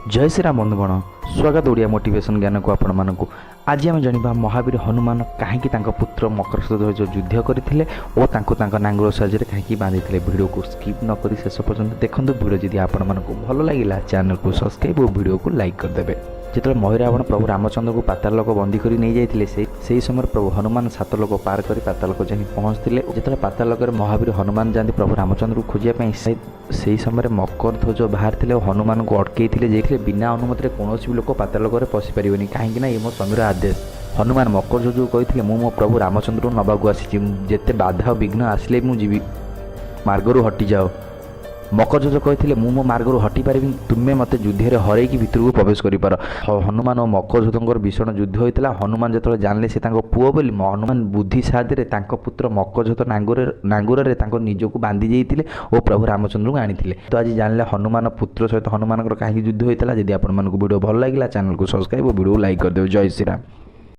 जय श्री राम बंधुगण स्वागत ओडिया मोटिवेशन ज्ञान को आपण मानकु आज आम जाना महावीर हनुमान कहीं पुत्र मकर युद्ध करते और नांगर साहाଯ୍य कहीं बांधी भिडियो को स्किप न कर शेष पर्यंत देखो भिडियो जदि आपण भल लगे चैनल को सब्सक्राइब और भिडियो को लाइक करदे। जिते महिरावण प्रभु रामचंद्र को पाताल लोक बंदी कर नहीं जाते से समय प्रभु हनुमान 7 लोक पार कर पाताल लोक जा पहुँचते जिते पाताल लोक महावीर हनुमान जाते प्रभु रामचंद्र को खोजापी से समय मकर ध्वज बाहर थे हनुमान को अटकई थे बिना अनुमति कौन भी लोक पाताल लोक पशि पारे कहीं ये मो स्वामीर आदेश। हनुमान मकर ध्वज कहते मो प्रभु रामचंद्र को नवाक आसी जिते बाधा विघ्न आसिले मुझे मार्गरू हटि जाओ। मकर ध्वज कहते मो मार्गरू हटि पारि तुम्हें मत युद्ध हरई भितर को प्रवेश कर। हनुमान और मकर ध्वज भीषण युद्ध होता हनुमान जो जानले से पुओ बोली हनुमान बुद्धि साहाय्य पुत्र मकर ध्वज नांगुर निजक बांधी जाते और प्रभु रामचंद्र को आनी तो आज जानले हनुमान पुत्र सहित हनुमान कहीं युद्ध होता। जदि आपको वीडियो भल लगे चैनल को सब्सक्राइब और वीडियो लाइक कर दे। जय श्री राम।